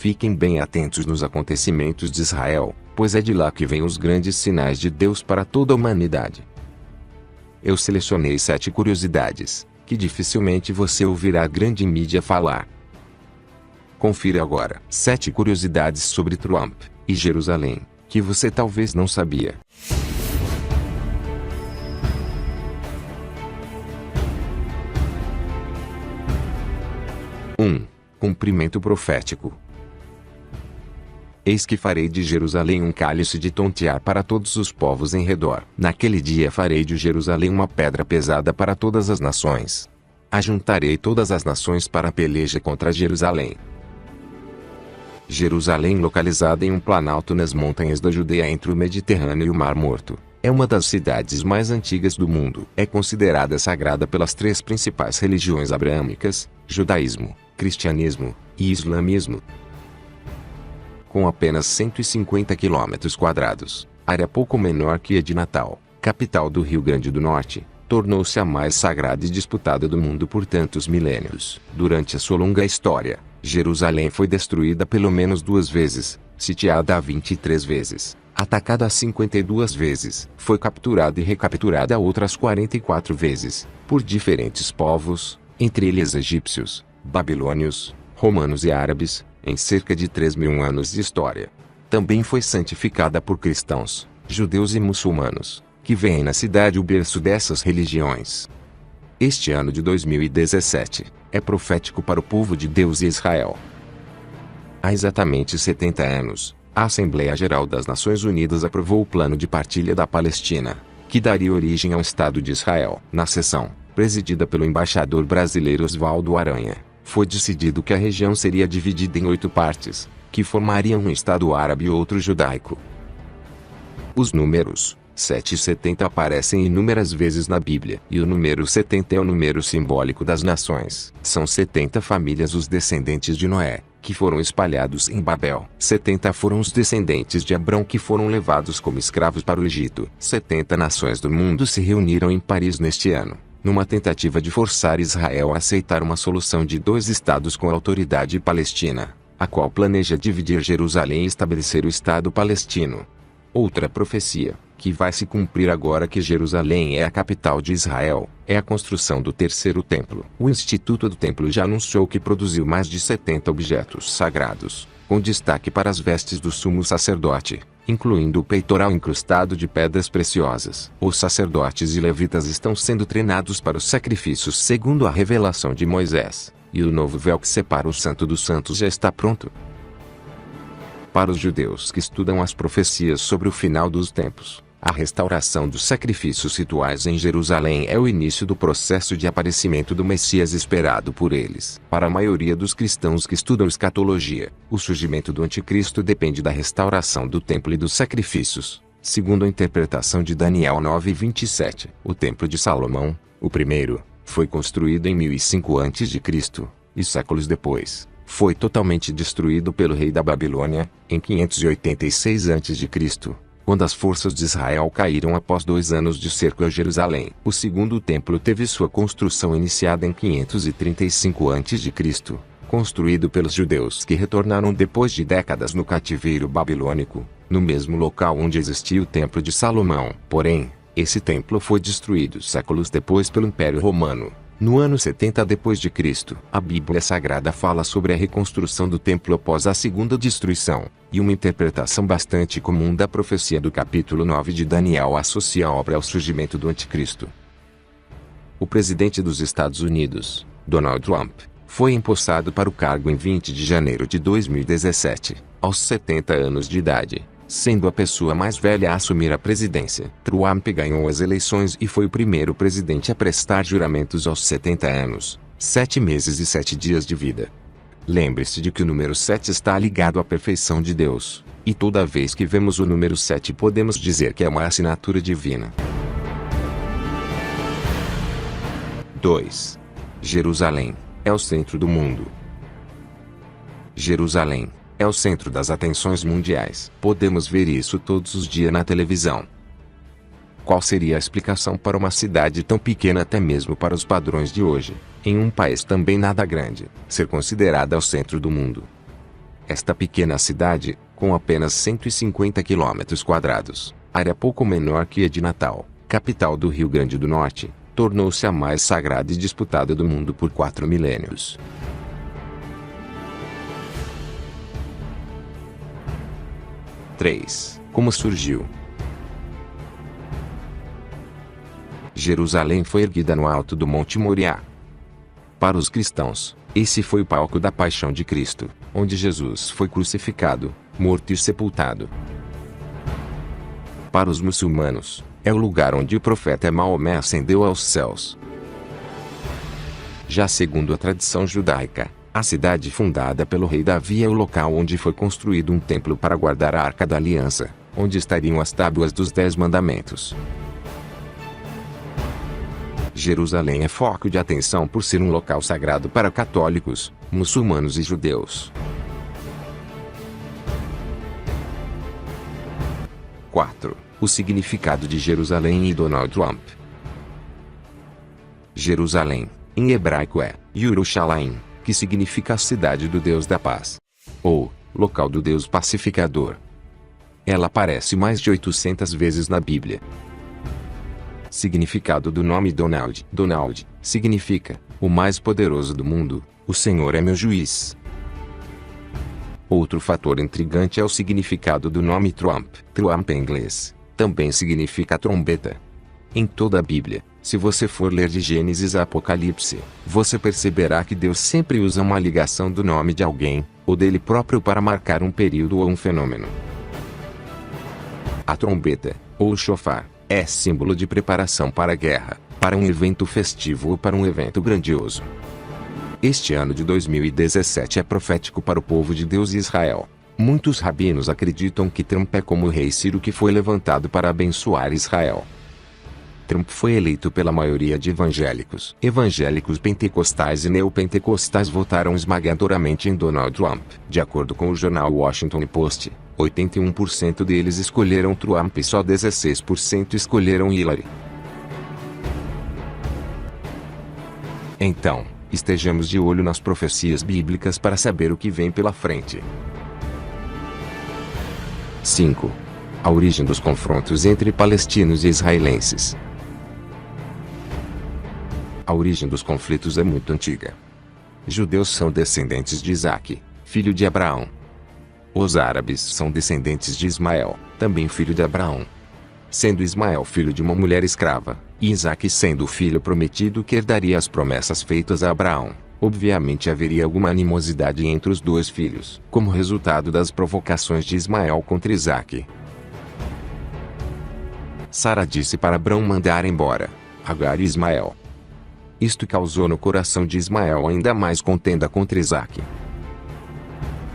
Fiquem bem atentos nos acontecimentos de Israel, pois é de lá que vêm os grandes sinais de Deus para toda a humanidade. Eu selecionei 7 curiosidades, que dificilmente você ouvirá a grande mídia falar. Confira agora 7 curiosidades sobre Trump e Jerusalém, que você talvez não sabia. Cumprimento profético. Eis que farei de Jerusalém um cálice de tontear para todos os povos em redor. Naquele dia farei de Jerusalém uma pedra pesada para todas as nações. Ajuntarei todas as nações para a peleja contra Jerusalém. Jerusalém, localizada em um planalto nas montanhas da Judeia entre o Mediterrâneo e o Mar Morto, é uma das cidades mais antigas do mundo. É considerada sagrada pelas 3 principais religiões abraâmicas: judaísmo, cristianismo e islamismo. Com apenas 150 km², área pouco menor que a de Natal, capital do Rio Grande do Norte, tornou-se a mais sagrada e disputada do mundo por tantos milênios. Durante a sua longa história, Jerusalém foi destruída pelo menos 2 vezes, sitiada 23 vezes, atacada 52 vezes, foi capturada e recapturada outras 44 vezes, por diferentes povos, entre eles egípcios, babilônios, romanos e árabes, em cerca de 3.000 anos de história. Também foi santificada por cristãos, judeus e muçulmanos, que veem na cidade o berço dessas religiões. Este ano de 2017 é profético para o povo de Deus e Israel. Há exatamente 70 anos, a Assembleia Geral das Nações Unidas aprovou o Plano de Partilha da Palestina, que daria origem ao Estado de Israel. Na sessão, presidida pelo embaixador brasileiro Oswaldo Aranha, foi decidido que a região seria dividida em 8 partes, que formariam um Estado árabe e outro judaico. Os números 7 e 70 aparecem inúmeras vezes na Bíblia, e o número 70 é o número simbólico das nações. São 70 famílias os descendentes de Noé, que foram espalhados em Babel. 70 foram os descendentes de Abrão que foram levados como escravos para o Egito. 70 nações do mundo se reuniram em Paris neste ano, numa tentativa de forçar Israel a aceitar uma solução de 2 estados com a autoridade palestina, a qual planeja dividir Jerusalém e estabelecer o Estado palestino. Outra profecia, que vai se cumprir agora que Jerusalém é a capital de Israel, é a construção do 3º templo. O Instituto do Templo já anunciou que produziu mais de 70 objetos sagrados, com destaque para as vestes do sumo sacerdote, incluindo o peitoral incrustado de pedras preciosas. Os sacerdotes e levitas estão sendo treinados para os sacrifícios segundo a revelação de Moisés, e o novo véu que separa o Santo dos Santos já está pronto. Para os judeus que estudam as profecias sobre o final dos tempos, a restauração dos sacrifícios rituais em Jerusalém é o início do processo de aparecimento do Messias esperado por eles. Para a maioria dos cristãos que estudam escatologia, o surgimento do anticristo depende da restauração do templo e dos sacrifícios. Segundo a interpretação de Daniel 9:27, o Templo de Salomão, o primeiro, foi construído em 1005 a.C., e séculos depois, foi totalmente destruído pelo rei da Babilônia, em 586 a.C., quando as forças de Israel caíram após 2 anos de cerco a Jerusalém. O segundo templo teve sua construção iniciada em 535 a.C., construído pelos judeus que retornaram depois de décadas no cativeiro babilônico, no mesmo local onde existia o Templo de Salomão. Porém, esse templo foi destruído séculos depois pelo Império Romano. No ano 70 d.C., a Bíblia Sagrada fala sobre a reconstrução do templo após a segunda destruição, e uma interpretação bastante comum da profecia do capítulo 9 de Daniel associa a obra ao surgimento do anticristo. O presidente dos Estados Unidos, Donald Trump, foi empossado para o cargo em 20 de janeiro de 2017, aos 70 anos de idade, sendo a pessoa mais velha a assumir a presidência. Trump ganhou as eleições e foi o primeiro presidente a prestar juramentos aos 70 anos, 7 meses e 7 dias de vida. Lembre-se de que o número 7 está ligado à perfeição de Deus, e toda vez que vemos o número 7 podemos dizer que é uma assinatura divina. 2. Jerusalém é o centro do mundo. Jerusalém é o centro das atenções mundiais. Podemos ver isso todos os dias na televisão. Qual seria a explicação para uma cidade tão pequena até mesmo para os padrões de hoje, em um país também nada grande, ser considerada o centro do mundo? Esta pequena cidade, com apenas 150 km², área pouco menor que a de Natal, capital do Rio Grande do Norte, tornou-se a mais sagrada e disputada do mundo por 4 milênios. Como surgiu? Jerusalém foi erguida no alto do Monte Moriá. Para os cristãos, esse foi o palco da paixão de Cristo, onde Jesus foi crucificado, morto e sepultado. Para os muçulmanos, é o lugar onde o profeta Maomé ascendeu aos céus. Já segundo a tradição judaica, a cidade fundada pelo rei Davi é o local onde foi construído um templo para guardar a Arca da Aliança, onde estariam as tábuas dos 10 mandamentos. Jerusalém é foco de atenção por ser um local sagrado para católicos, muçulmanos e judeus. 4. O significado de Jerusalém e Donald Trump. Jerusalém, em hebraico é Yerushalayim, que significa a cidade do Deus da paz, ou local do Deus pacificador. Ela aparece mais de 800 vezes na Bíblia. Significado do nome Donald. Donald significa o mais poderoso do mundo, o Senhor é meu juiz. Outro fator intrigante é o significado do nome Trump. Trump em inglês também significa trombeta. Em toda a Bíblia, se você for ler de Gênesis a Apocalipse, você perceberá que Deus sempre usa uma ligação do nome de alguém, ou dele próprio para marcar um período ou um fenômeno. A trombeta, ou shofar, é símbolo de preparação para a guerra, para um evento festivo ou para um evento grandioso. Este ano de 2017 é profético para o povo de Deus e Israel. Muitos rabinos acreditam que Trump é como o rei Ciro que foi levantado para abençoar Israel. Trump foi eleito pela maioria de evangélicos. Evangélicos pentecostais e neopentecostais votaram esmagadoramente em Donald Trump. De acordo com o jornal Washington Post, 81% deles escolheram Trump e só 16% escolheram Hillary. Então, estejamos de olho nas profecias bíblicas para saber o que vem pela frente. 5. A origem dos confrontos entre palestinos e israelenses. A origem dos conflitos é muito antiga. Judeus são descendentes de Isaque, filho de Abraão. Os árabes são descendentes de Ismael, também filho de Abraão. Sendo Ismael filho de uma mulher escrava, e Isaque sendo o filho prometido que herdaria as promessas feitas a Abraão, obviamente haveria alguma animosidade entre os dois filhos, como resultado das provocações de Ismael contra Isaque. Sara disse para Abraão mandar embora Agar e Ismael. Isto causou no coração de Ismael ainda mais contenda contra Isaque.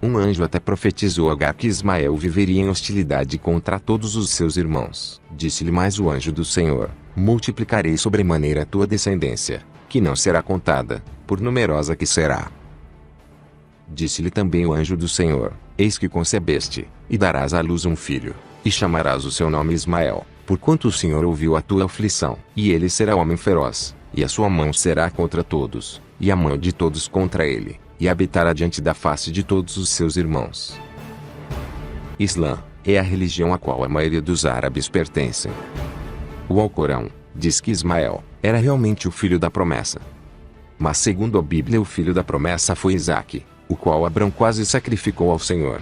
Um anjo até profetizou a Agar que Ismael viveria em hostilidade contra todos os seus irmãos. Disse-lhe mais o anjo do Senhor: multiplicarei sobremaneira a tua descendência, que não será contada, por numerosa que será. Disse-lhe também o anjo do Senhor: eis que concebeste, e darás à luz um filho, e chamarás o seu nome Ismael, porquanto o Senhor ouviu a tua aflição. E ele será homem feroz, e a sua mão será contra todos, e a mão de todos contra ele, e habitará diante da face de todos os seus irmãos. Islã é a religião a qual a maioria dos árabes pertencem. O Alcorão diz que Ismael era realmente o filho da promessa. Mas segundo a Bíblia o filho da promessa foi Isaque, o qual Abrão quase sacrificou ao Senhor.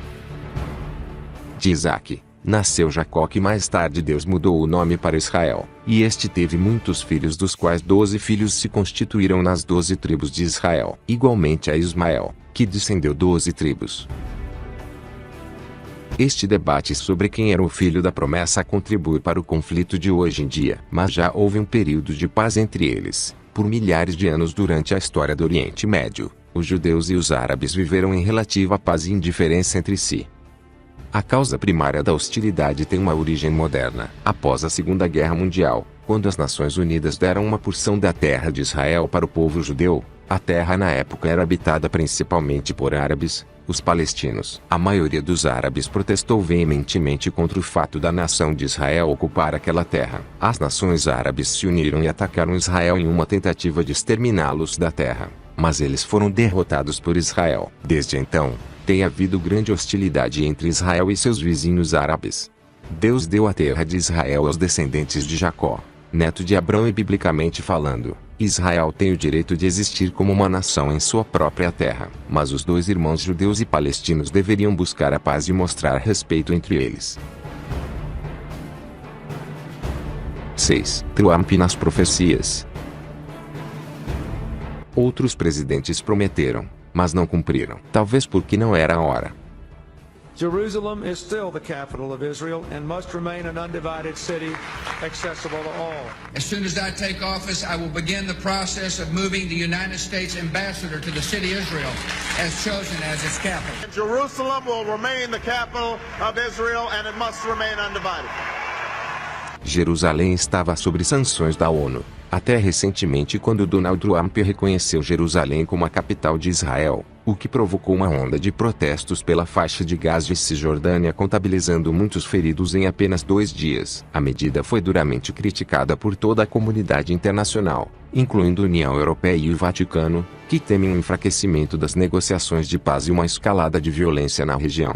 De Isaque nasceu Jacó, que mais tarde Deus mudou o nome para Israel, e este teve muitos filhos, dos quais 12 filhos se constituíram nas 12 tribos de Israel, igualmente a Ismael, que descendeu 12 tribos. Este debate sobre quem era o filho da promessa contribui para o conflito de hoje em dia, mas já houve um período de paz entre eles. Por milhares de anos durante a história do Oriente Médio, os judeus e os árabes viveram em relativa paz e indiferença entre si. A causa primária da hostilidade tem uma origem moderna. Após a Segunda Guerra Mundial, quando as Nações Unidas deram uma porção da terra de Israel para o povo judeu, a terra na época era habitada principalmente por árabes, os palestinos. A maioria dos árabes protestou veementemente contra o fato da nação de Israel ocupar aquela terra. As nações árabes se uniram e atacaram Israel em uma tentativa de exterminá-los da terra, mas eles foram derrotados por Israel. Desde então, tem havido grande hostilidade entre Israel e seus vizinhos árabes. Deus deu a terra de Israel aos descendentes de Jacó, neto de Abrão, e biblicamente falando, Israel tem o direito de existir como uma nação em sua própria terra. Mas os dois irmãos judeus e palestinos deveriam buscar a paz e mostrar respeito entre eles. 6. Trump nas profecias. Outros presidentes prometeram, mas não cumpriram. Talvez porque não era a hora. Jerusalem is still the capital of Israel and must remain an undivided city accessible to all. As soon as I take office, I will begin the process of moving the United States ambassador to the city of Israel as chosen as its capital. Jerusalem will remain the capital of Israel and it must remain undivided. Jerusalém estava sob sanções da ONU, até recentemente, quando Donald Trump reconheceu Jerusalém como a capital de Israel, o que provocou uma onda de protestos pela faixa de Gaza e Cisjordânia, contabilizando muitos feridos em apenas 2 dias. A medida foi duramente criticada por toda a comunidade internacional, incluindo a União Europeia e o Vaticano, que temem um enfraquecimento das negociações de paz e uma escalada de violência na região.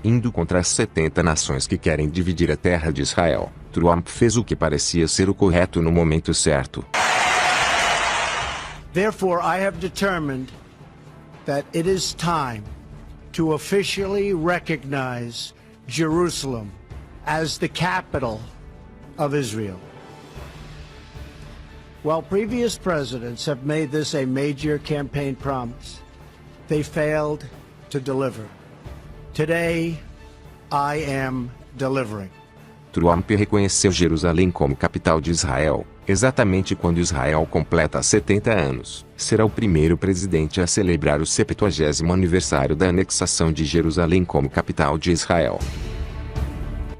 Indo contra as 70 nações que querem dividir a terra de Israel, Trump fez o que parecia ser o correto no momento certo. Therefore, I have determined that it is time to officially recognize Jerusalem as the capital of Israel. While previous presidents have made this a major campaign promise, they failed to deliver. Today, I am delivering. Trump reconheceu Jerusalém como capital de Israel, exatamente quando Israel completa 70 anos. Será o primeiro presidente a celebrar o 70º aniversário da anexação de Jerusalém como capital de Israel.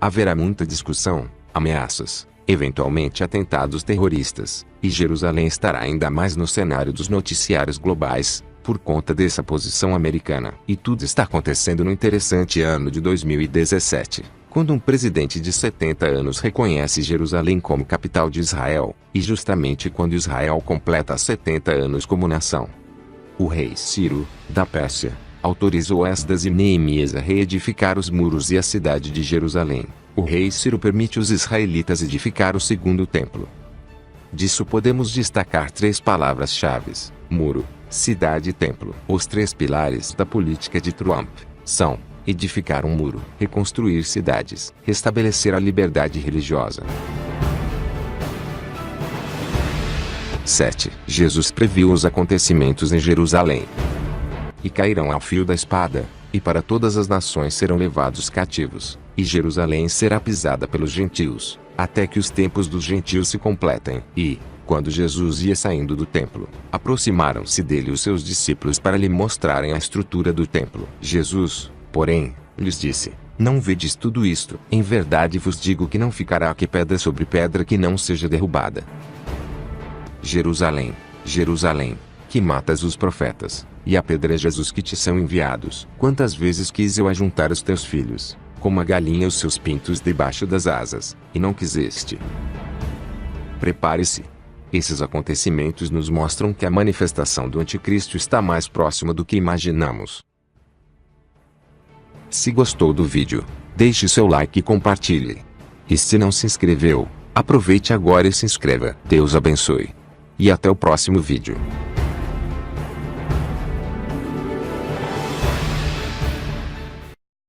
Haverá muita discussão, ameaças, eventualmente atentados terroristas, e Jerusalém estará ainda mais no cenário dos noticiários globais, por conta dessa posição americana. E tudo está acontecendo no interessante ano de 2017, quando um presidente de 70 anos reconhece Jerusalém como capital de Israel, e justamente quando Israel completa 70 anos como nação. O rei Ciro, da Pérsia, autorizou Esdras e Neemias a reedificar os muros e a cidade de Jerusalém. O rei Ciro permite os israelitas edificar o segundo templo. Disso podemos destacar 3 palavras-chave: muro, cidade e templo. Os 3 pilares da política de Trump são: edificar um muro, reconstruir cidades, restabelecer a liberdade religiosa. 7. Jesus previu os acontecimentos em Jerusalém. E cairão ao fio da espada, e para todas as nações serão levados cativos, e Jerusalém será pisada pelos gentios, até que os tempos dos gentios se completem. E, quando Jesus ia saindo do templo, aproximaram-se dele os seus discípulos para lhe mostrarem a estrutura do templo. Jesus, porém, lhes disse: não vedes tudo isto? Em verdade vos digo que não ficará aqui pedra sobre pedra que não seja derrubada. Jerusalém, Jerusalém, que matas os profetas, e apedrejas os que te são enviados. Quantas vezes quis eu ajuntar os teus filhos, como a galinha os seus pintos debaixo das asas, e não quiseste. Prepare-se. Esses acontecimentos nos mostram que a manifestação do anticristo está mais próxima do que imaginamos. Se gostou do vídeo, deixe seu like e compartilhe. E se não se inscreveu, aproveite agora e se inscreva. Deus abençoe. E até o próximo vídeo.